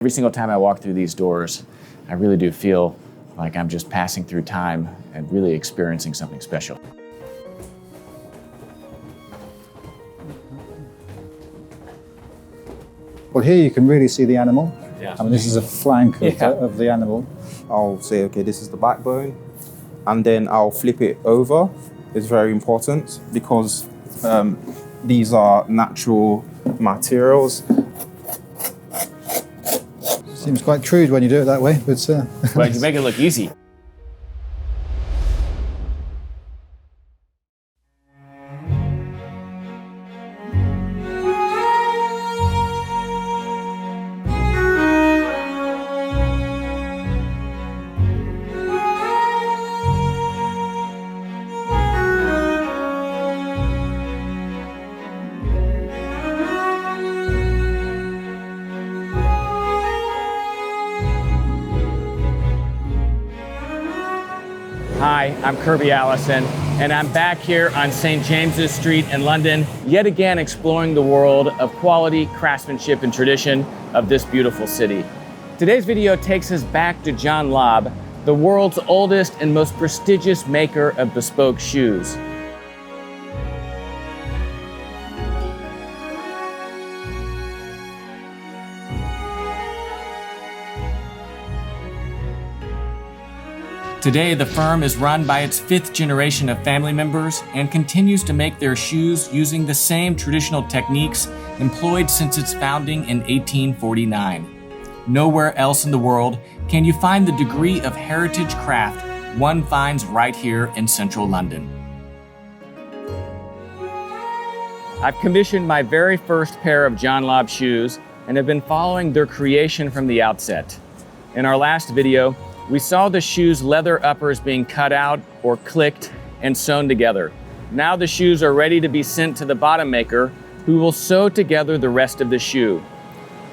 Every single time I walk through these doors, I really do feel like I'm just passing through time and really experiencing something special. Well, here you can really see the animal. Yeah. I mean, this is a flank of the animal. I'll say, okay, this is the backbone, and then I'll flip it over. It's very important because these are natural materials. Seems quite crude when you do it that way, but... Well, you make it look easy. Hi, I'm Kirby Allison, and I'm back here on St. James's Street in London, yet again exploring the world of quality, craftsmanship, and tradition of this beautiful city. Today's video takes us back to John Lobb, the world's oldest and most prestigious maker of bespoke shoes. Today, the firm is run by its fifth generation of family members and continues to make their shoes using the same traditional techniques employed since its founding in 1849. Nowhere else in the world can you find the degree of heritage craft one finds right here in central London. I've commissioned my very first pair of John Lobb shoes and have been following their creation from the outset. In our last video, we saw the shoes' leather uppers being cut out or clicked and sewn together. Now the shoes are ready to be sent to the bottom maker, who will sew together the rest of the shoe.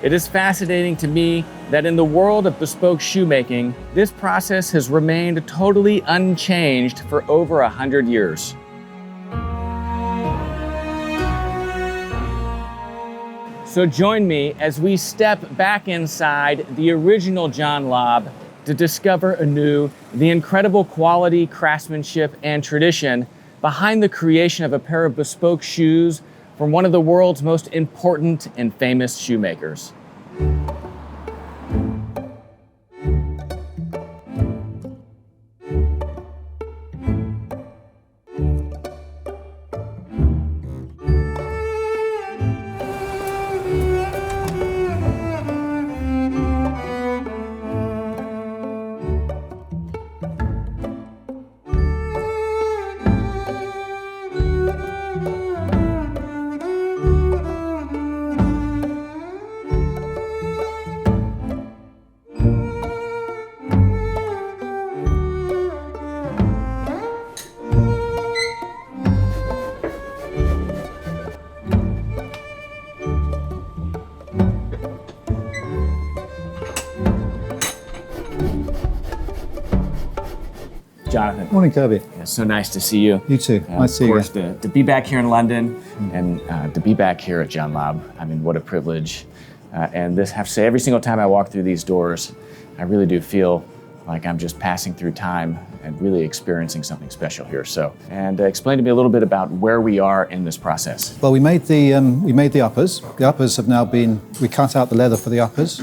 It is fascinating to me that in the world of bespoke shoemaking, this process has remained totally unchanged for over 100 years. So join me as we step back inside the original John Lobb to discover anew the incredible quality, craftsmanship, and tradition behind the creation of a pair of bespoke shoes from one of the world's most important and famous shoemakers. Jonathan. Morning, Kirby. Yeah, so nice to see you. You too. Nice to see you. Of course, to be back here in London and to be back here at John Lobb. I mean, what a privilege. And this, I have to say, every single time I walk through these doors, I really do feel like I'm just passing through time and really experiencing something special here. So, and explain to me a little bit about where we are in this process. Well, we made the uppers. The uppers have now been, we cut out the leather for the uppers.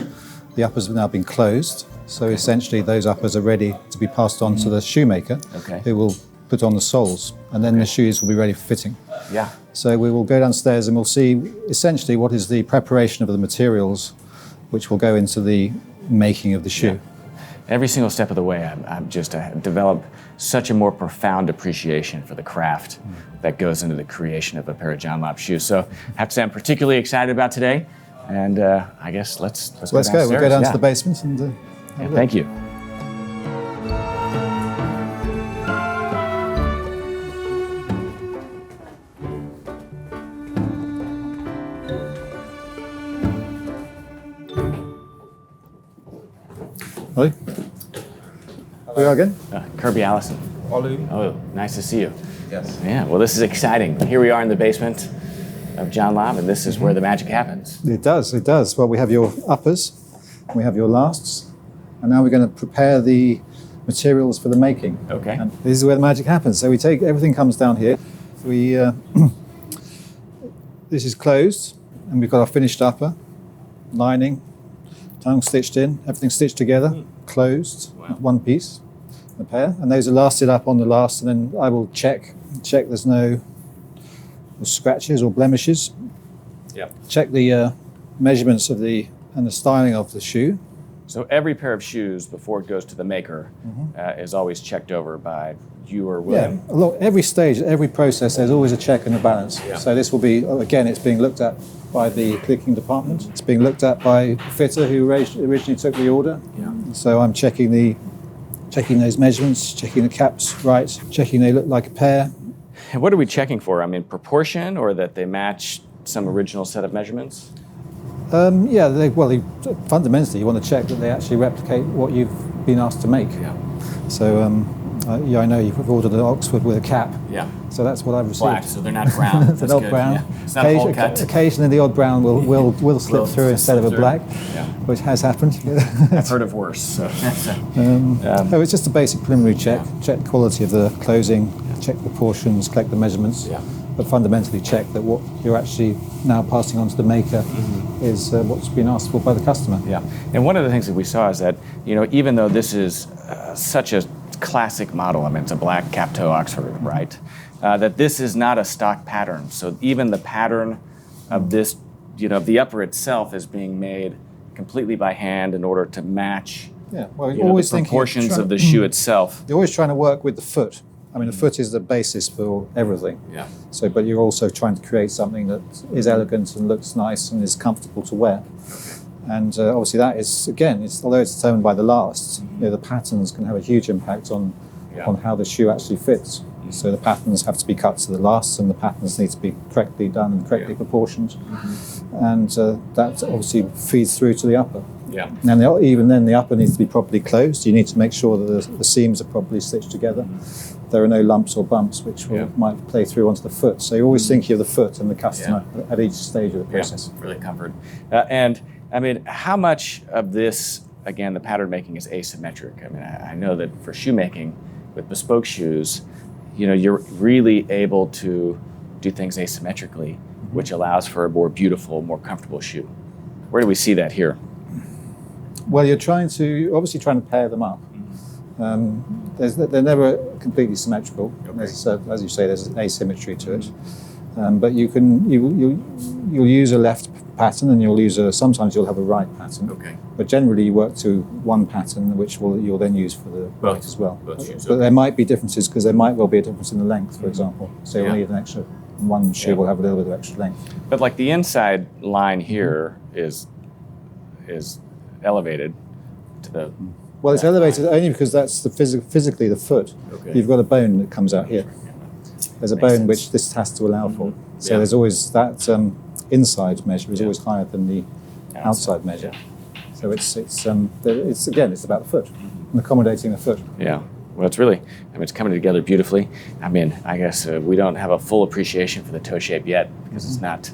The uppers have now been closed. So essentially those uppers are ready to be passed on to the shoemaker, who will put on the soles, and then the shoes will be ready for fitting. Yeah. So we will go downstairs and we'll see essentially what is the preparation of the materials which will go into the making of the shoe. Yeah. Every single step of the way, I've just developed such a more profound appreciation for the craft that goes into the creation of a pair of John Lobb shoes. So I have to say I'm particularly excited about today, and I guess let's go downstairs. We'll go down to the basement and yeah, thank you. Hello. We are again. Kirby, Allison. Olu. Oh, nice to see you. Yes. Yeah, well, this is exciting. Here we are in the basement of John Lobb, and this is where the magic happens. It does, it does. Well, we have your uppers, We have your lasts. And now we're going to prepare the materials for the making. Okay. And this is where the magic happens. So we take, everything comes down here. We, this is closed, and we've got our finished upper, lining, tongue stitched in, everything stitched together, closed, one piece, the pair. And those are lasted up on the last, and then I will check there's no scratches or blemishes. Yeah. Check the measurements of the and the styling of the shoe. So every pair of shoes before it goes to the maker is always checked over by you or William. Yeah, look, every stage, every process, there's always a check and a balance. Yeah. So this will be, again, it's being looked at by the clicking department. It's being looked at by the fitter who originally took the order. Yeah. So I'm checking those measurements, checking the caps right, checking they look like a pair. And what are we checking for? I mean, proportion, or that they match some original set of measurements? Fundamentally, you want to check that they actually replicate what you've been asked to make. Yeah. So, I know you've ordered an Oxford with a cap. Yeah. So that's what I've received. Black, so they're not brown. They're That's not good. brown. Yeah. It's not a whole cut. Occasionally, the odd brown will slip through instead of a black, which has happened. I've heard of worse. So. No, it's just a basic preliminary check. Check the quality of the closing, check the proportions, collect the measurements. Yeah. But fundamentally check that what you're actually now passing on to the maker is what's been asked for by the customer. Yeah, and one of the things that we saw is that, even though this is such a classic model, I mean, it's a black cap-toe Oxford, right? That this is not a stock pattern. So even the pattern of this, the upper itself is being made completely by hand in order to match always the proportions of the shoe itself. You're always trying to work with the foot. I mean, the foot is the basis for everything. Yeah. So, but you're also trying to create something that is elegant and looks nice and is comfortable to wear. And obviously that is, again, although it's determined by the lasts, the patterns can have a huge impact on how the shoe actually fits. So the patterns have to be cut to the lasts, and the patterns need to be correctly done and correctly proportioned. And that obviously feeds through to the upper. Yeah. And even then, the upper needs to be properly closed. You need to make sure that the seams are properly stitched together. There are no lumps or bumps which might play through onto the foot. So you're always thinking of the foot and the customer at each stage of the process. Yeah, really comfort. And I mean, how much of this, again, the pattern making is asymmetric? I mean, I know that for shoemaking with bespoke shoes, you're really able to do things asymmetrically, which allows for a more beautiful, more comfortable shoe. Where do we see that here? Well, you're obviously trying to pair them up. They're never completely symmetrical. Okay. As you say, there's an asymmetry to it. But you'll use a left pattern, and sometimes you'll have a right pattern. Okay. But generally, you work to one pattern, which you'll then use for the right as well. Both shoes. But there might be differences, because there might well be a difference in the length, for example. So you'll need an extra. One shoe will have a little bit of extra length. But like the inside line here is elevated to the. Well, it's elevated only because that's physically the foot. Okay. You've got a bone that comes out here. There's a bone which this has to allow for. So there's always that inside measure is always higher than the outside measure. So it's about the foot and accommodating the foot. Yeah. Well, it's coming together beautifully. I mean, I guess we don't have a full appreciation for the toe shape yet, because it's not,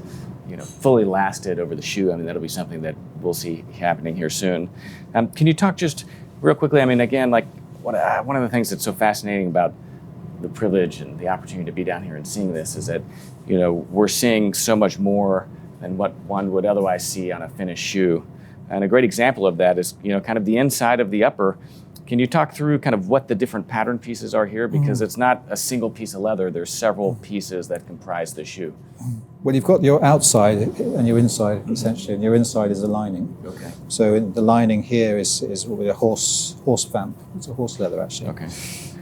fully lasted over the shoe. I mean, that'll be something that we'll see happening here soon. Can you talk just real quickly? I mean, again, like one of the things that's so fascinating about the privilege and the opportunity to be down here and seeing this is that, we're seeing so much more than what one would otherwise see on a finished shoe. And a great example of that is, kind of the inside of the upper. Can you talk through kind of what the different pattern pieces are here? Because it's not a single piece of leather. There's several pieces that comprise the shoe. Well, you've got your outside and your inside, essentially, and your inside is the lining. Okay. So the lining here is what we call a horse vamp. It's a horse leather, actually. Okay.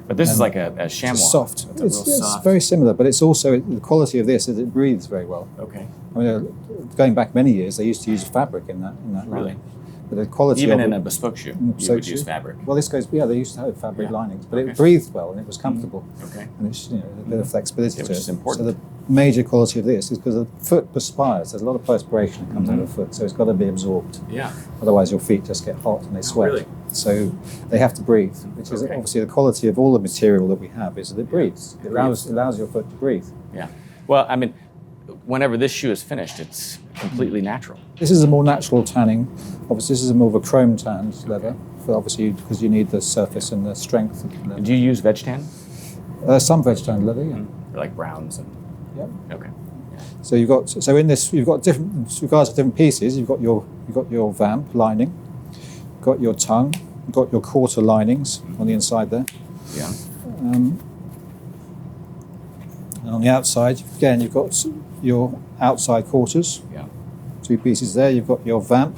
But this is like a chamois. It's soft. It's soft. Very similar, but it's also, the quality of this is it breathes very well. Okay. I mean, going back many years, they used to use fabric in that Really? lining. But the quality even of in a bespoke shoe, you would use fabric. Well, they used to have fabric linings, but it breathed well and it was comfortable. Okay. And it's a bit of flexibility to it. Which is important. So the major quality of this is because the foot perspires. There's a lot of perspiration that comes out of the foot, so it's got to be absorbed. Yeah. Otherwise, your feet just get hot and they sweat. Really? So they have to breathe, which is obviously the quality of all the material that we have is that it breathes. It allows your foot to breathe. Yeah. Well, I mean, whenever this shoe is finished, it's completely natural. This is a more natural tanning. Obviously, this is a more of a chrome tanned leather, but obviously because you need the surface and the strength of the leather. Do you use veg tan? Some veg tanned leather, yeah. Or like browns and. Yep. Okay. So in this you've got different, with regards to different pieces. You've got your vamp lining, you've got your tongue, you've got your quarter linings on the inside there. Yeah. And on the outside, again, you've got your outside quarters. Yeah. 2 pieces there. You've got your vamp,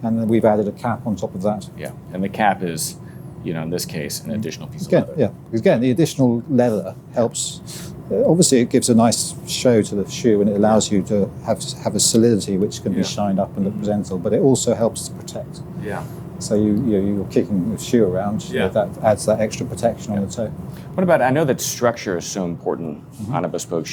and then we've added a cap on top of that. Yeah. And the cap is, in this case, an additional piece of Again, leather. yeah. Because again, the additional leather helps. Obviously, it gives a nice show to the shoe, and it allows you to have a solidity which can be shined up and look presentable. But it also helps to protect. Yeah. So you're kicking the shoe around. That adds that extra protection on the toe. What about? I know that structure is so important on a bespoke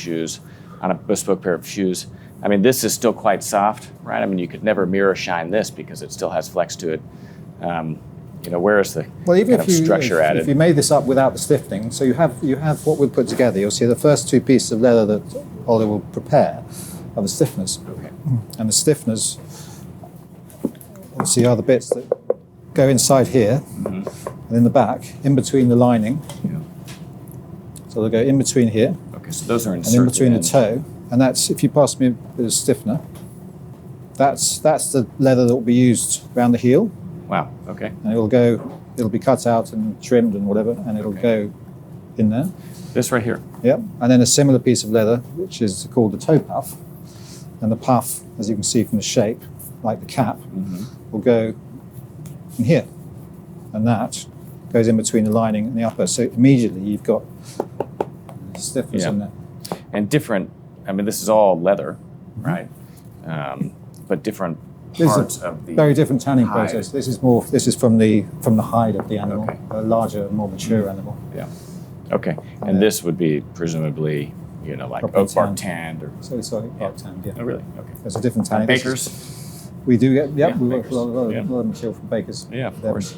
pair of shoes. I mean, this is still quite soft, right? I mean, you could never mirror shine this because it still has flex to it. Where is the structure added? If you made this up without the stiffening, so you have what we've put together. You'll see the first 2 pieces of leather that Ollie will prepare are the stiffness. Okay. And the stiffness, obviously, are the bits that go inside here and in the back, in between the lining. Yeah. So they'll go in between here. Okay, so those are and inserted in between the toe. And that's, if you pass me a bit of stiffener, that's the leather that will be used around the heel. Wow. Okay. And it'll be cut out and trimmed and whatever, and it'll go in there. This right here. Yep. And then a similar piece of leather, which is called the toe puff. And the puff, as you can see from the shape, like the cap, will go in here. And that goes in between the lining and the upper. So immediately you've got stiffness in there. And different, I mean, this is all leather, right? But different parts of the very different tanning hide. process. This is from the hide of the animal, Okay. a larger, more mature animal. Yeah. Okay. And this would be presumably, like Properly oak bark tanned or. So it's like bark tanned, yeah. Oh, really? Okay. There's a different tanning. Bakers. We do get, Yeah, we work bakers. with a lot Yeah. of material from bakers. Yeah, of Them. course.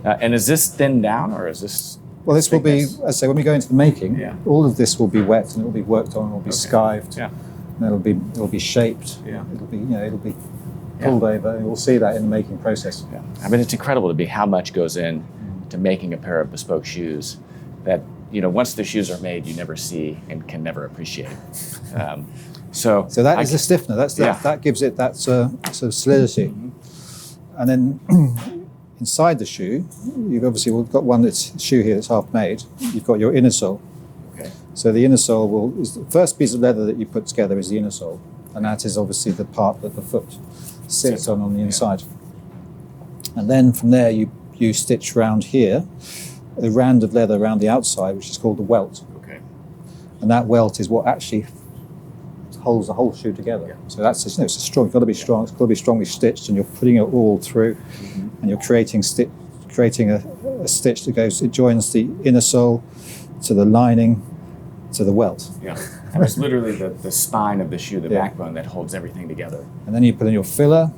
And is this thinned down or is this? Well, this will be, thickness? as I say, when we go into the making, Yeah. all of this will be wet and it will be worked on, it will be skived, Yeah. and it'll be shaped. Yeah. It'll be pulled over, and we'll see that in the making process. Yeah. I mean, it's incredible to be how much goes in to making a pair of bespoke shoes that, once the shoes are made, you never see and can never appreciate. So that is the stiffener. That gives it that sort of solidity. And then inside the shoe, you've obviously got shoe here that's half made. You've got your inner sole. Okay. So the inner sole is the first piece of leather that you put together is the inner sole, and that is obviously the part that the foot sits on the inside. And then from there you stitch around here a rand of leather around the outside, which is called the welt. Okay. And that welt is what actually holds the whole shoe together. Yeah. So it's strong. It's got to be strong. It's got to be strongly stitched, and you're putting it all through, and you're creating a stitch that goes. It joins the inner sole to the lining to the welt. Yeah. And it's literally the spine of the shoe, the backbone that holds everything together. And then you put in your filler.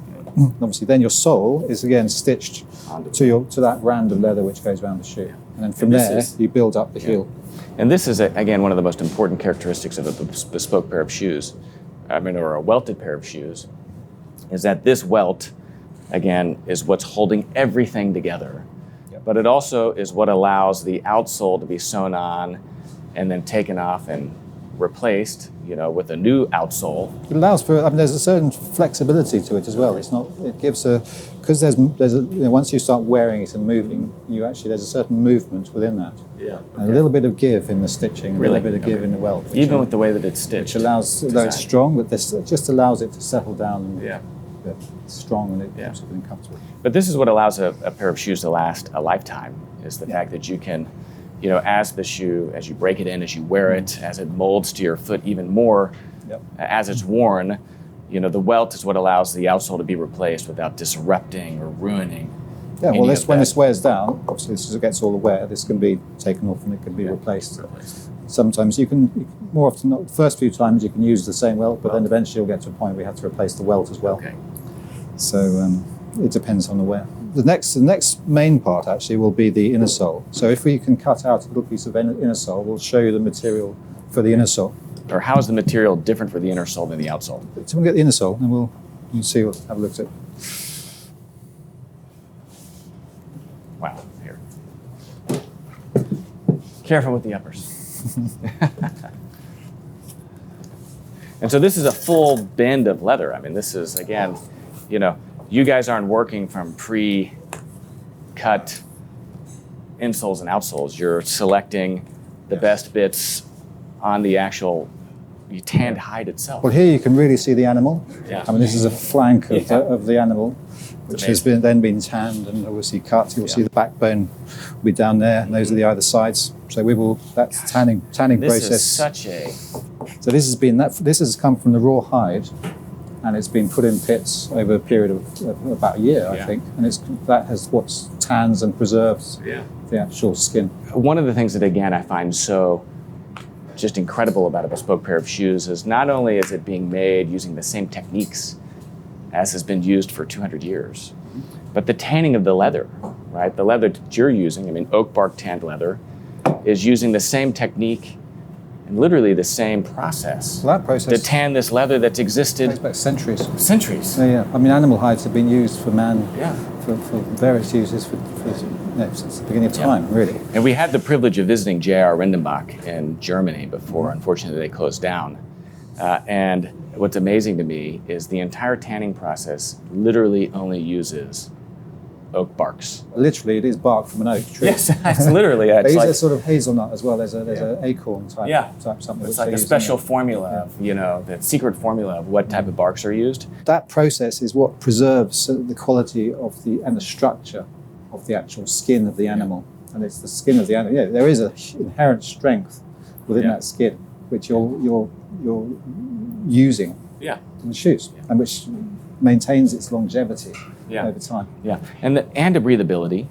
Obviously, then your sole is again stitched to that rand of leather which goes around the shoe, and then from there you build up the heel. And this is, again, one of the most important characteristics of a bespoke pair of shoes, or a welted pair of shoes, is that this welt, again, is what's holding everything together. Yep. But it also is what allows the outsole to be sewn on and then taken off and replaced, with a new outsole. It allows for. There's a certain flexibility to it as well. It's not. It gives because there's once you start wearing it and moving, there's a certain movement within that. Yeah. And a little bit of give in the stitching, Really? a little bit of give in the welt. Even with the way that it's stitched. which allows, though it's strong, but this just allows it to settle down and Yeah. be strong, and it keeps it comfortable. But this is what allows a pair of shoes to last a lifetime, is the fact that you can, as you break it in, as you wear it, as it molds to your foot even more, as it's worn, the welt is what allows the outsole to be replaced without disrupting or ruining. Yeah, any well, of when that. this wears down, obviously as it gets all the wear, this can be taken off and it can be replaced. Sometimes more often, not the first few times you can use the same welt, but then eventually you'll get to a point where you have to replace the welt as well. Okay. So it depends on the wear. The next main part actually will be the inner sole. So if we can cut out a little piece of inner sole, we'll show you the material for the inner sole. or how is the material different for the inner sole than the outsole? So we'll get the inner sole, and we'll see. We'll have a look at it. Wow, here. Careful with the uppers. And so this is a full bend of leather. I mean, this is, again, you know, you guys aren't working from pre-cut insoles and outsoles. You're selecting the best bits on the actual tanned hide itself. Well, here you can really see the animal. Yeah. I mean, this is a flank of the animal, which has then been tanned and obviously cut. You'll see the backbone will be down there, and those are the either sides. So we will. That's tanning This process. is such a. So this has come from the raw hide, and it's been put in pits over a period of about a year, I think. And that has what tans and preserves the actual skin. One of the things that, again, I find so just incredible about a bespoke pair of shoes is not only is it being made using the same techniques as has been used for 200 years, but the tanning of the leather, right? The leather that you're using, I mean, oak bark tanned leather, is using the same technique and literally the same process. Well, that process to tan this leather that's existed goes back centuries. Centuries. Yeah. I mean, animal hides have been used for man, for various uses since the beginning of time, really. And we had the privilege of visiting J.R. Rendenbach in Germany before, unfortunately, they closed down. And what's amazing to me is the entire tanning process literally only uses oak barks. Literally, it is bark from an oak tree. Yes, it's literally. It's they use like a sort of hazelnut as well. There's an acorn type something. It's like a special formula of, the secret formula of what type of barks are used. That process is what preserves the quality of and the structure of the actual skin of the animal. And it's the skin of the animal. Yeah, there is an inherent strength within that skin, which you're using in the shoes, and which maintains its longevity over time. Yeah, and a breathability,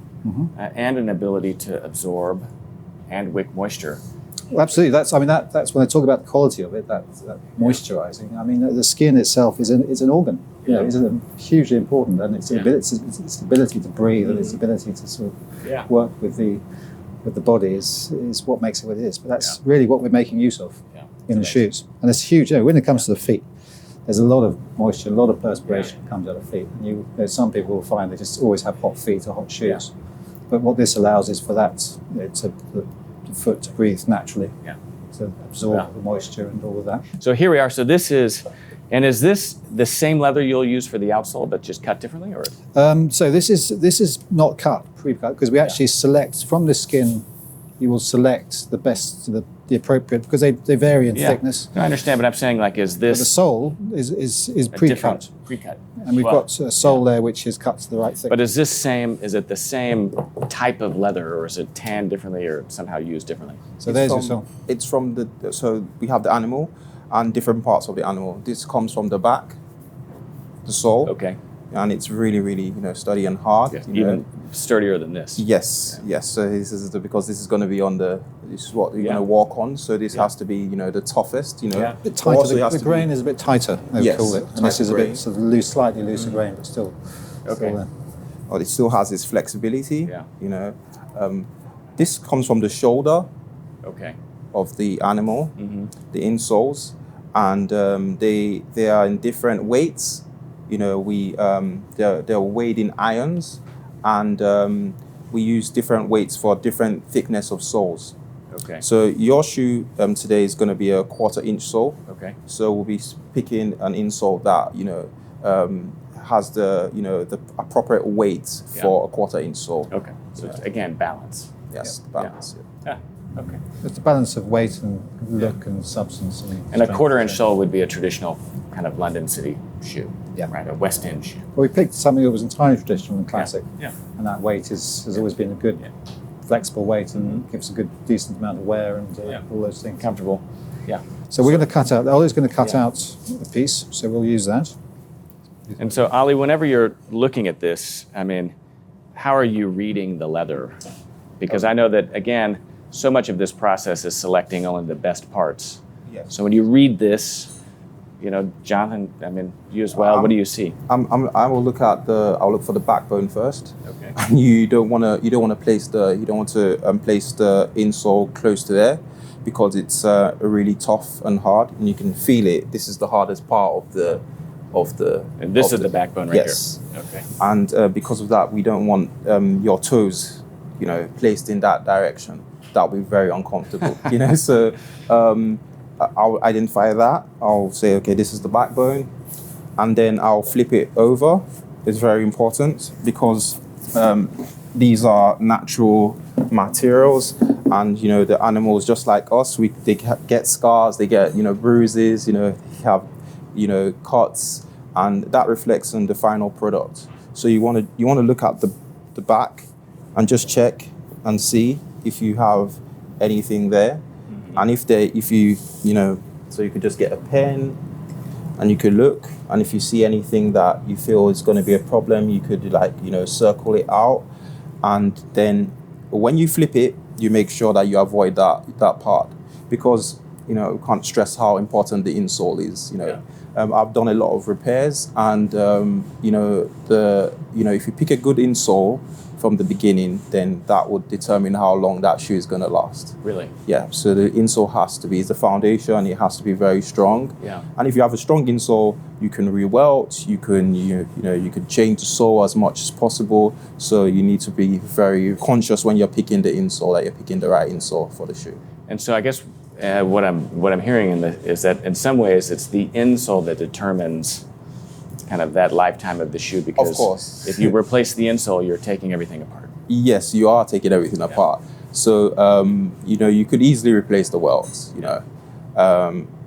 and an ability to absorb and wick moisture. Well, absolutely. That's when I talk about the quality of it. That moisturizing. I mean, the skin itself is an organ. It's hugely important, and its ability to breathe and its ability to sort of work with the body is what makes it what it is. But that's really what we're making use of in the shoes, and it's huge. When it comes to the feet, there's a lot of moisture, a lot of perspiration comes out of feet. And some people will find they just always have hot feet or hot shoes. But what this allows is for that the foot to breathe naturally, to absorb the moisture and all of that. So here we are. So this is this the same leather you'll use for the outsole, but just cut differently, or? So this is not pre-cut, because we actually select from the skin. You will select the best, the appropriate, because they vary in thickness. No, I understand, but I'm saying, like, is this... But the sole is pre-cut. Pre-cut. And we've got a sole there which is cut to the right thickness. But is it the same type of leather, or is it tanned differently or somehow used differently? So there's your sole. It's from so we have the animal and different parts of the animal. This comes from the back, the sole. Okay. And it's really, really, sturdy and hard. Yes, even sturdier than this. Yes. So this is because this is going to be this is what you're going to walk on. So this has to be, the toughest. A bit tighter. The grain is a bit tighter. They would call it. And this is a bit sort of loose, slightly looser grain, but still. Okay. It still has its flexibility. This comes from the shoulder. Okay. Of the animal, the insoles, and they are in different weights. They're weighed in irons, and we use different weights for different thickness of soles. Okay. So your shoe today is going to be a 1/4 inch sole. Okay. So we'll be picking an insole that has the appropriate weight for a 1/4 inch sole. Okay. So it's, again, balance. Yes, balance. Yeah. Okay. It's a balance of weight and look and substance. And a 1/4 inch sole would be a traditional kind of London City shoe. Yeah. Right, a West End shoe. Well, we picked something that was entirely traditional and classic. Yeah. And that weight has always been a good, flexible weight and gives a good, decent amount of wear and all those things. Comfortable. Yeah. So we're going to cut out, Ollie's going to cut out a piece, so we'll use that. And so, Ollie, whenever you're looking at this, I mean, how are you reading the leather? Because I know that, again, so much of this process is selecting only the best parts. Yes. So when you read this, Jonathan, I mean, you as well, what do you see? I will look I'll look for the backbone first. Okay. And you don't want to place the insole close to there, because it's really tough and hard, and you can feel it. This is the hardest part of the And this is the backbone right yes. here. Okay. And because of that, we don't want your toes, placed in that direction. That'll be very uncomfortable, So I'll identify that. I'll say, okay, this is the backbone, and then I'll flip it over. It's very important because these are natural materials, and the animals, just like us, they get scars, they get bruises, they have cuts, and that reflects on the final product. So you want to look at the back and just check and see if you have anything there. And so you could just get a pen and you could look, and if you see anything that you feel is going to be a problem, you could circle it out, and then when you flip it, you make sure that you avoid that part, because we can't stress how important the insole is. I've done a lot of repairs, and if you pick a good insole from the beginning, then that would determine how long that shoe is going to last. Really? Yeah. So the insole has to be the foundation. It has to be very strong. Yeah. And if you have a strong insole, you can re-welt. You can you can change the sole as much as possible. So you need to be very conscious when you're picking the insole, that you're picking the right insole for the shoe. And so I guess what I'm hearing is that in some ways it's the insole that determines kind of that lifetime of the shoe, because of course, if you replace the insole, you're taking everything apart. Yes, you are taking everything apart. So you could easily replace the welts.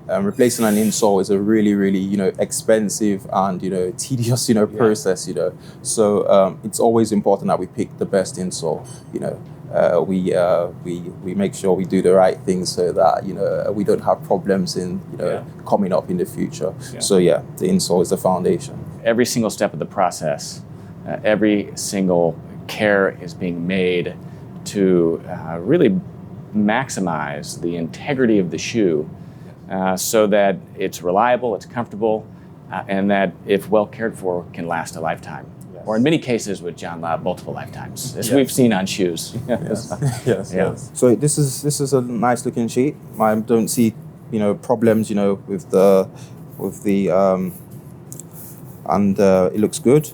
Replacing an insole is a really, really expensive and tedious process. So it's always important that we pick the best insole. We make sure we do the right things so that we don't have problems in coming up in the future. Yeah. So the insole is the foundation. Every single step of the process, every single care is being made to really maximize the integrity of the shoe, so that it's reliable, it's comfortable, and that if well cared for, can last a lifetime. Or in many cases with John Lobb, multiple lifetimes, as we've seen on shoes. Yes. So this is a nice looking sheet. I don't see problems with the and it looks good.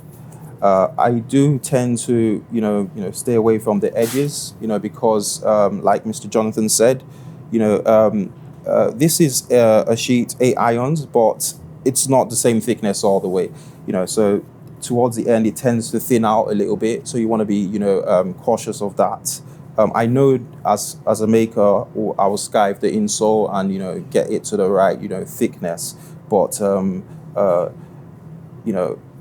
I do tend to stay away from the edges because like Mr. Jonathan said, this is a sheet 8 irons, but it's not the same thickness all the way. So towards the end, it tends to thin out a little bit. So you want to be, cautious of that. I know as a maker, I will skive the insole and, get it to the right, thickness. But,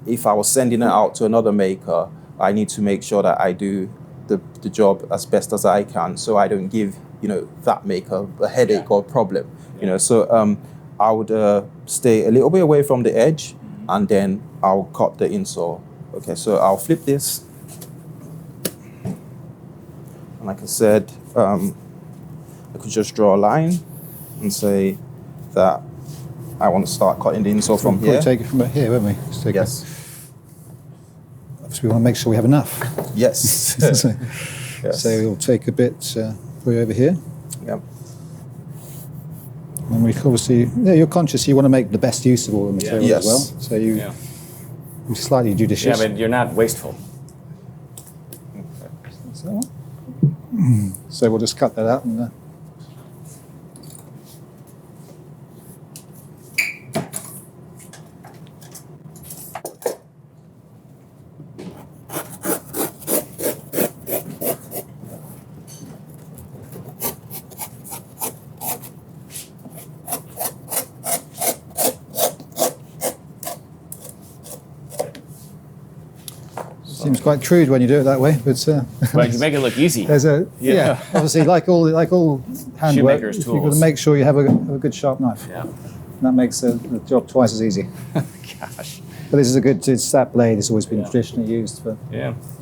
if I was sending it out to another maker, I need to make sure that I do the job as best as I can, so I don't give, that maker a headache or a problem. So I would stay a little bit away from the edge, and then I'll cut the insole. Okay, so I'll flip this. And like I said, I could just draw a line and say that I want to start cutting the insole from here. We'll take it from here, won't we? Yes. Obviously, we want to make sure we have enough. Yes. Yes. So we'll take a bit way over here. Yep. And we obviously, you're conscious you want to make the best use of all the materials as well. So you're slightly judicious. Yeah, but you're not wasteful. So we'll just cut that out and. Seems quite crude when you do it that way, but well, you make it look easy. There's obviously like all handwork, Shoemaker's you've got tools. to make sure you have a good sharp knife. Yeah. And that makes the job twice as easy. Gosh. But this is it's that blade has always been traditionally used for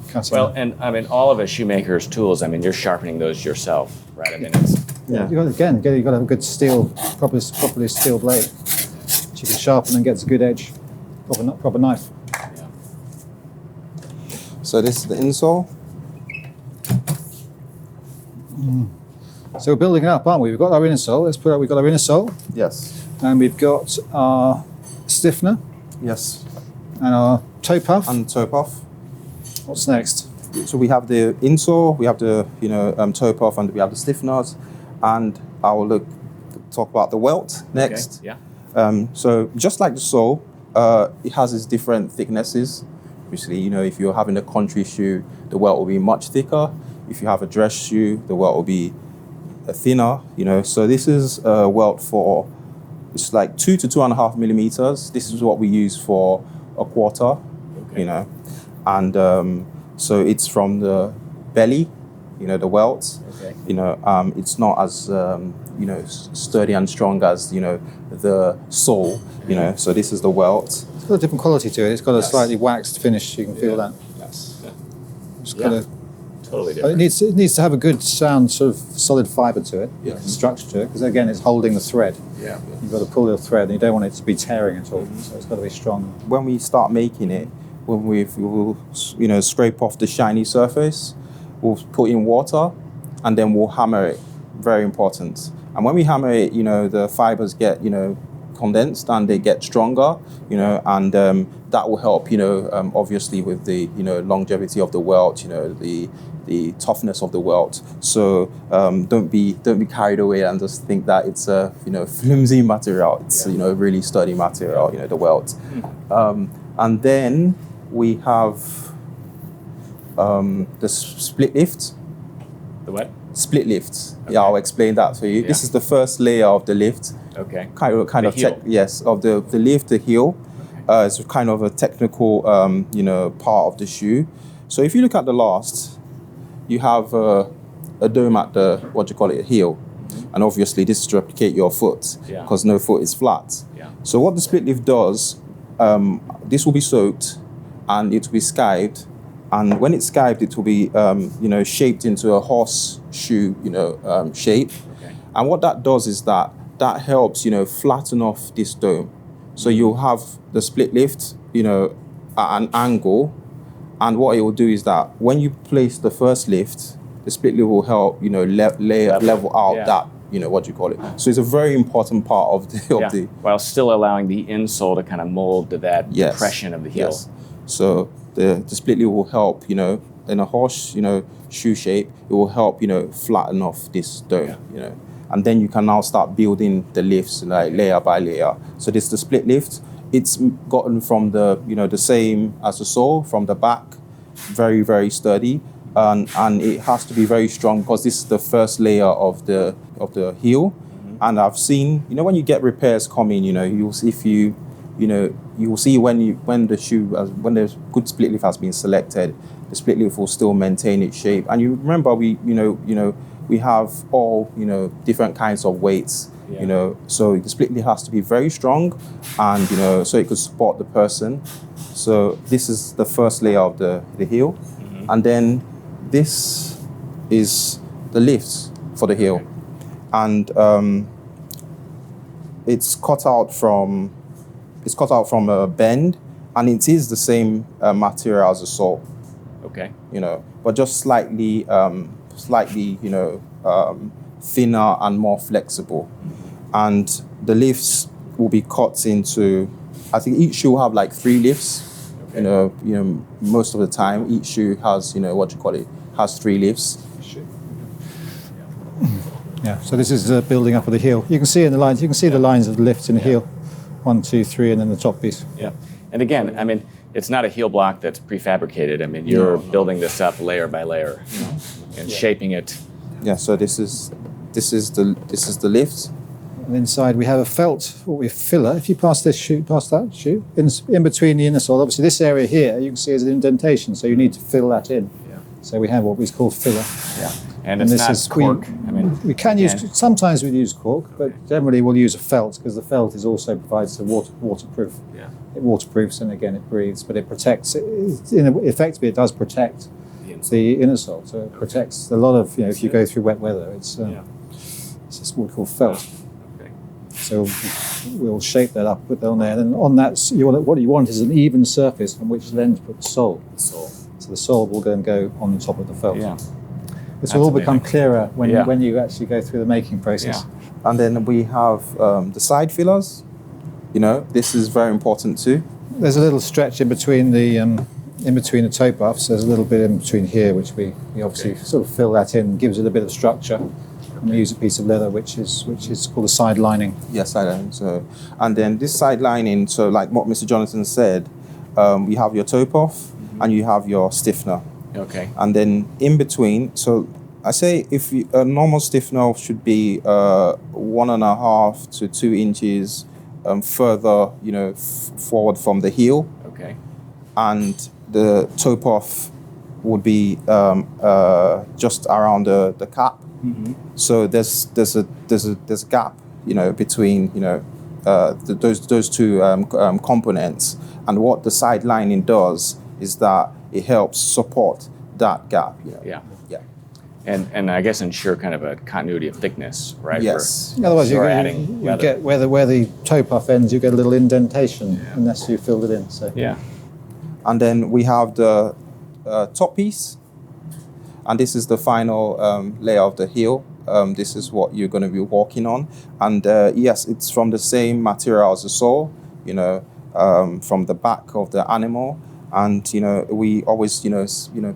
cutting. Well, and I mean, all of a shoemaker's tools, I mean, you're sharpening those yourself, right? I mean, it's you've got to have a good steel, properly steel blade, which you can sharpen and gets a good edge, proper knife. So this is the insole. So we're building it up, aren't we? We've got our inner sole. Let's put out. We've got our inner sole, Yes. and we've got our stiffener Yes. and our toe puff. And toe puff. What's next? So we have the insole, we have the toe puff, and we have the stiffeners, and I will talk about the welt next. Okay. Yeah. So just like the sole, it has its different thicknesses. Obviously, if you're having a country shoe, the welt will be much thicker. If you have a dress shoe, the welt will be thinner. So this is a welt for, it's like 2 to 2.5 millimeters. This is what we use for a quarter. Okay. And so it's from the belly, the welt. Okay. It's not as sturdy and strong as the sole. So this is the welt. It's got a different quality to it. It's got a slightly waxed finish. You can feel that. Yes. Yeah. It's got a, Totally different. it needs to have a good sound, sort of solid fibre to it, Yes. structure to it, because again, it's holding the thread. Yeah. You've got to pull the thread, and you don't want it to be tearing at all. So it's got to be strong. When we start making it, we will scrape off the shiny surface, we'll put in water, and then we'll hammer it. Very important. And when we hammer it, the fibers get condensed and they get stronger, and that will help, obviously with the longevity of the welt, the toughness of the welt. So don't be carried away and just think that it's a flimsy material. It's really sturdy material, the welt. And then we have the split lift. The what? Split lift. Okay. Yeah, I'll explain that for you. Yeah. This is the first layer of the lift. Okay. Kind of yes, of the lift, the heel. Okay. It's kind of a technical part of the shoe. So if you look at the last, you have a dome at the heel. Mm-hmm. And obviously this is to replicate your foot because no foot is flat. Yeah. So what the split lift does, this will be soaked and it will be skived. And when it's skived, it will be, shaped into a horseshoe, shape. Okay. And what that does is that helps, flatten off this dome. So you'll have the split lift, at an angle. And what it will do is that when you place the first lift, the split lift will help, level out that, So it's a very important part of the while still allowing the insole to kind of mold to that depression of the heel. Yes. So the split lift will help, in a horse, shoe shape, it will help, flatten off this dome, And then you can now start building the lifts like layer by layer. So this is the split lift. It's gotten from the, the same as the sole, from the back, very, very sturdy. And it has to be very strong because this is the first layer of the heel. Mm-hmm. And I've seen, when you get repairs coming, you'll see you will see when the good split leaf has been selected, the split leaf will still maintain its shape. And you remember we have all different kinds of weights. So the split leaf has to be very strong, and so it could support the person. So this is the first layer of the heel, and then this is the lift for the heel, and it's cut out from a bend, and it is the same material as the sole. Okay. But just slightly, thinner and more flexible. And the lifts will be cut into, I think each shoe will have like 3 lifts. Okay. Most of the time, each shoe has, has 3 lifts. Yeah. So this is building up of the heel. You can see in the lines. You can see the lines of the lifts in the heel. 1, 2, 3, and then the top piece. Yeah. And again, it's not a heel block that's prefabricated. You're building this up layer by layer and shaping it. Yeah. So this is the lift. And inside we have a felt, what we filler. If you pass that shoe, in between the inner sole, obviously this area here you can see is an indentation, so you need to fill that in. Yeah. So we have what we call filler. Yeah. And it's not cork. We can use, sometimes we use cork, but generally we'll use a felt because the felt also provides the waterproof. Yeah. It waterproofs, and again it breathes, but it protects. Effectively, it does protect the inner sole. So it protects a lot of, if you go through wet weather, it's just what we call felt. Okay. So we'll shape that up, put that on there, and then on that, what you want is an even surface on which then to put the sole. So the sole will then go on the top of the felt. Yeah. This will all become clearer when, when you actually go through the making process. Yeah. And then we have the side fillers. You know, this is very important too. There's a little stretch in between the toe puffs. There's a little bit in between here, which we obviously sort of fill that in, gives it a bit of structure. And we use a piece of leather, which is called a side lining. Yes, side lining. So, and then this side lining. So, like what Mr. Jonathan said, we have your toe puff and you have your stiffener. Okay. And then in between, so I say if a normal stiffener should be 1.5 to 2 inches further, you know, forward from the heel. Okay. And the toe puff would be just around the cap. Mm-hmm. So there's a gap, you know, between, you know, those two components. And what the side lining does is that it helps support that gap. You know? Yeah. Yeah. And I guess ensure kind of a continuity of thickness, right? Yes. Otherwise, you adding get where the toe puff ends, you get a little indentation unless you filled it in. So yeah. And then we have the top piece, and this is the final layer of the heel. This is what you're going to be walking on, and yes, it's from the same material as the sole. You know, from the back of the animal. And, you know, we always, you know,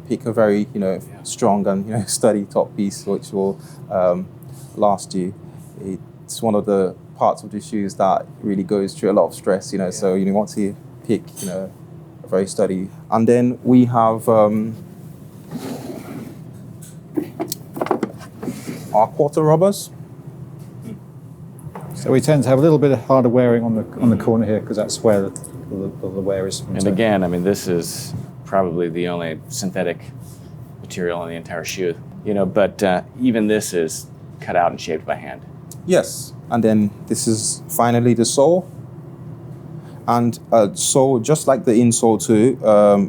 pick a very, you know, strong and, you know, sturdy top piece, which will last you. It's one of the parts of the shoes that really goes through a lot of stress, you know, so you want to pick, you know, a very sturdy. And then we have our quarter rubbers. So we tend to have a little bit of harder wearing on the corner here because that's where the wear is. And again, I mean, this is probably the only synthetic material on the entire shoe, you know, but even this is cut out and shaped by hand. Yes, and then this is finally the sole. And so just like the insole too,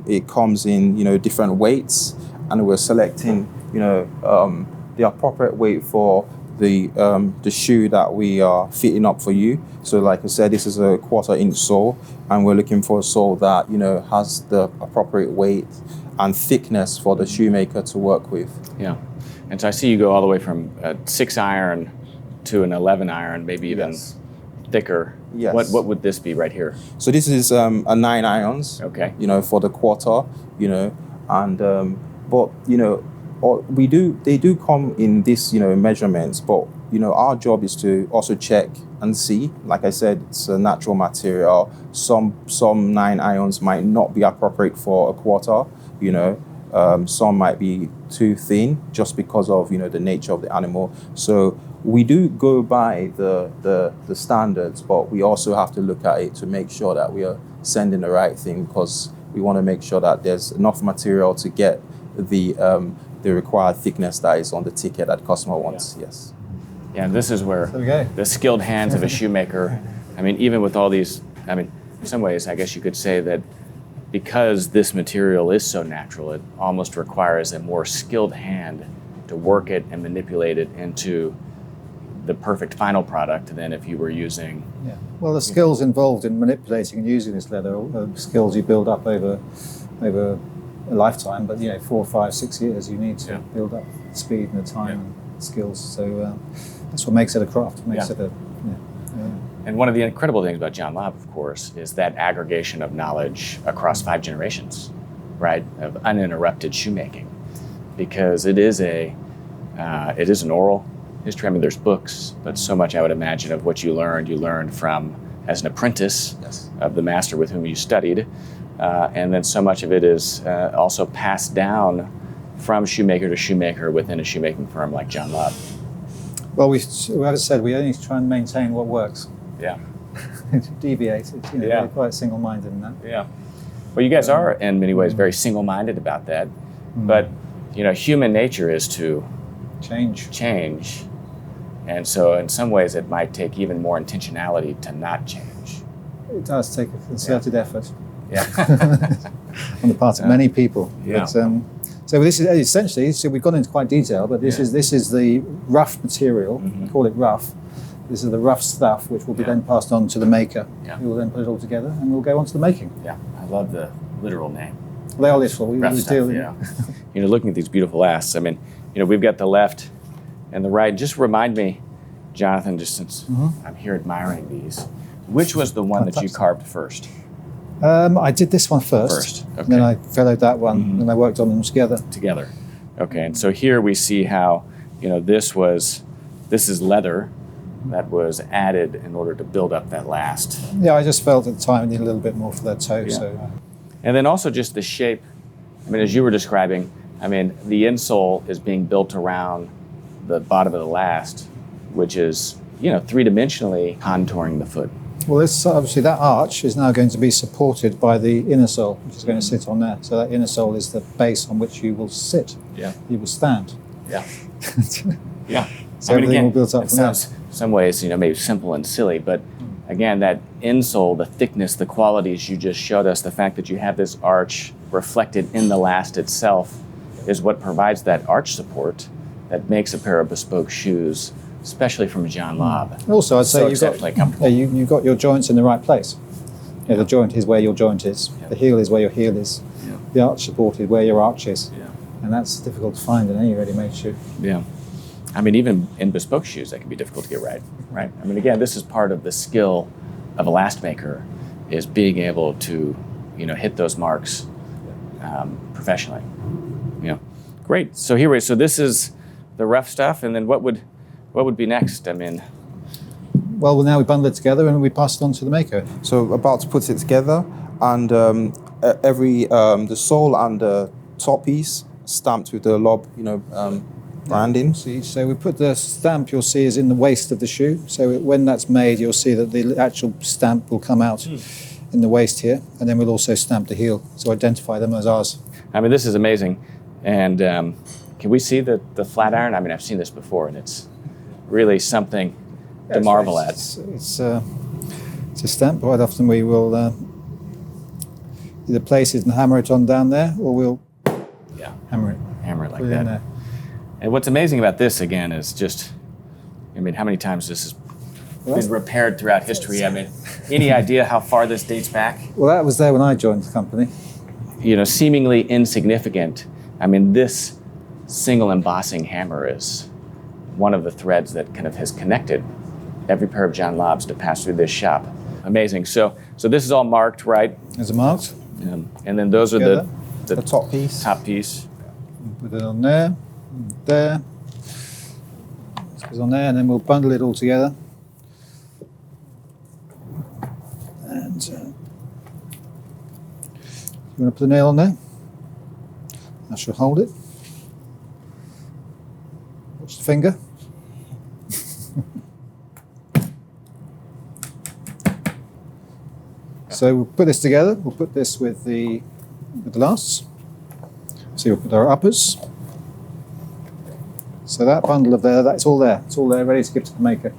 it comes in, you know, different weights, and we're selecting, you know, the appropriate weight for the shoe that we are fitting up for you. So like I said, this is a 1/4 inch sole, and we're looking for a sole that, you know, has the appropriate weight and thickness for the shoemaker to work with. Yeah, and so I see you go all the way from a 6 iron to an 11 iron, maybe even thicker. Yes. What would this be right here? So this is a 9 irons. Okay. You know, for the 1/4, you know, and but you know, they do come in this, you know, measurements, but you know, our job is to also check and see. Like I said, it's a natural material. Some 9 irons might not be appropriate for a 1/4, you know. Some might be too thin just because of, you know, the nature of the animal. So we do go by the standards, but we also have to look at it to make sure that we are sending the right thing, because we want to make sure that there's enough material to get the required thickness that is on the ticket that the customer wants. Yes. Yeah, and this is where the skilled hands of a shoemaker, I mean, even with all these, I mean, in some ways, I guess you could say that because this material is so natural, it almost requires a more skilled hand to work it and manipulate it into the perfect final product than if you were using. Yeah. Well, the skills involved in manipulating and using this leather are skills you build up over a lifetime, but, you know, 4, 5, 6 years you need to build up the speed and the time and skills. So that's what makes it a craft. Makes it a. And one of the incredible things about John Lobb, of course, is that aggregation of knowledge across 5 generations, right, of uninterrupted shoemaking, because it is an oral history. I mean, there's books, but so much, I would imagine, of what you learned from as an apprentice of the master with whom you studied, and then so much of it is also passed down from shoemaker to shoemaker within a shoemaking firm like John Lobb. Well, as I said, we only try and maintain what works. Yeah. Deviate. It's, you know, we're quite single-minded in that. Yeah. Well, you guys are, in many ways, very single-minded about that. But, you know, human nature is to change. And so in some ways it might take even more intentionality to not change. It does take a concerted effort. Yeah. On the part of many people. Yeah. But, so this is essentially, so we've gone into quite detail, but this is the rough material. We call it rough. This is the rough stuff, which will be then passed on to the maker, who will then put it all together, and we'll go on to the making. Yeah, I love the literal name. They are literal. We Rough stuff, deal. yeah. Looking at these beautiful lasts, I mean, we've got the left and the right. Just remind me, Jonathan, just since I'm here admiring these, which was the one that you carved first? I did this one first. Okay. And then I fellowed that one, and I worked on them together. Together. Okay, and so here we see how, this is leather that was added in order to build up that last. Yeah, I just felt at the time I needed a little bit more for that toe. Yeah. So. And then also just the shape. I mean, as you were describing, I mean, the insole is being built around the bottom of the last, which is, three-dimensionally contouring the foot. Well, this obviously that arch is now going to be supported by the inner sole, which is going to sit on there. So that inner sole is the base on which you will sit. Yeah. You will stand. Yeah. Yeah. So everything will build up it from there. sounds, in some ways, maybe simple and silly, but again, that insole, the thickness, the qualities you just showed us, the fact that you have this arch reflected in the last itself is what provides that arch support that makes a pair of bespoke shoes, especially from John Lobb. Also, I'd say so you've got your joints in the right place. The joint is where your joint is. Yeah. The heel is where your heel is. Yeah. The arch support is where your arch is. Yeah. And that's difficult to find in any ready-made shoe. Yeah. I mean, even in bespoke shoes, that can be difficult to get right. I mean, again, this is part of the skill of a last maker, is being able to, hit those marks professionally. Great. So this is the rough stuff, and then what would be next? I mean, well, now we bundle it together and we pass it on to the maker. So about to put it together, and the sole and the top piece stamped with the Lobb, branding. So we put the stamp, you'll see, is in the waist of the shoe. So when that's made, you'll see that the actual stamp will come out in the waist here, and then we'll also stamp the heel to identify them as ours. I mean, this is amazing. And can we see the flat iron? I mean, I've seen this before, and it's really something to marvel at. It's a stamp. Quite often we will either place it and hammer it on down there, or we'll hammer it like in that. there. And what's amazing about this, again, is just, I mean, how many times this has been repaired throughout history? I mean, any idea how far this dates back? Well, that was there when I joined the company. Seemingly insignificant. I mean, this single embossing hammer is one of the threads that kind of has connected every pair of John Lobbs to pass through this shop. Amazing. So this is all marked, right? Is it marked? And then those are the top piece. Top piece. Put it on there, there. This goes on there, and then we'll bundle it all together. And you want to put the nail on there? I shall hold it. Watch the finger. So we'll put this together. We'll put this with the lasts. So we'll put our uppers. So that bundle of there, that's all there. It's all there, ready to give to the maker.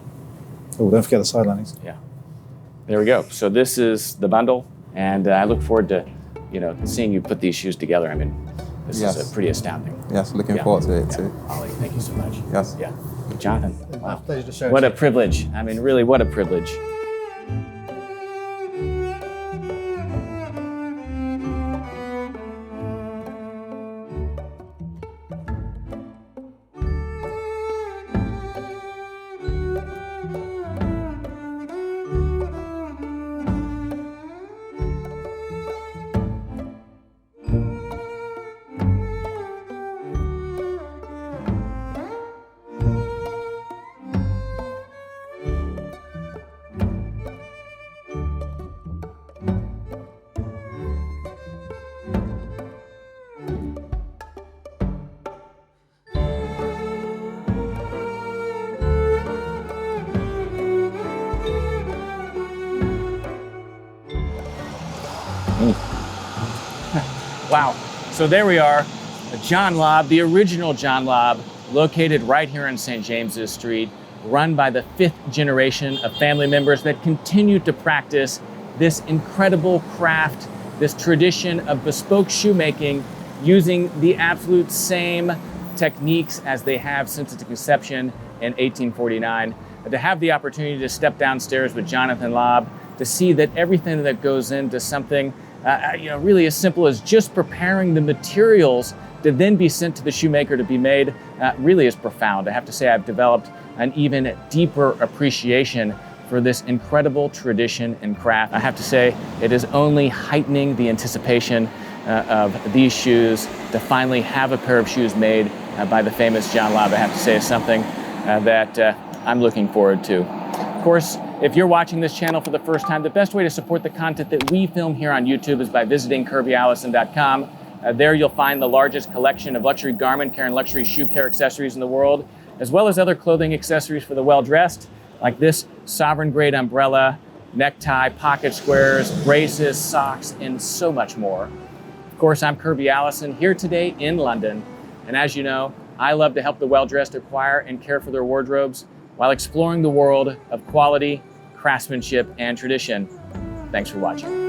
Oh, don't forget the side linings. Yeah. There we go. So this is the bundle, and I look forward to, seeing you put these shoes together. I mean, this is pretty astounding. Yes, looking forward to it too. Ollie, thank you so much. Yes. Yeah. Jonathan, wow. Pleasure to show What it a privilege. I mean, really, what a privilege. Wow. So there we are, John Lobb, the original John Lobb, located right here in St. James's Street, run by the 5th generation of family members that continue to practice this incredible craft, this tradition of bespoke shoemaking, using the absolute same techniques as they have since its conception in 1849. And to have the opportunity to step downstairs with Jonathan Lobb, to see that everything that goes into something really as simple as just preparing the materials to then be sent to the shoemaker to be made, really is profound. I have to say I've developed an even deeper appreciation for this incredible tradition and craft. I have to say it is only heightening the anticipation of these shoes. To finally have a pair of shoes made by the famous John Lobb, I have to say, is something that I'm looking forward to. Of course, if you're watching this channel for the first time, the best way to support the content that we film here on YouTube is by visiting KirbyAllison.com. There you'll find the largest collection of luxury garment care and luxury shoe care accessories in the world, as well as other clothing accessories for the well-dressed, like this sovereign grade umbrella, necktie, pocket squares, braces, socks, and so much more. Of course, I'm Kirby Allison, here today in London. And as you know, I love to help the well-dressed acquire and care for their wardrobes while exploring the world of quality, craftsmanship, and tradition. Thanks for watching.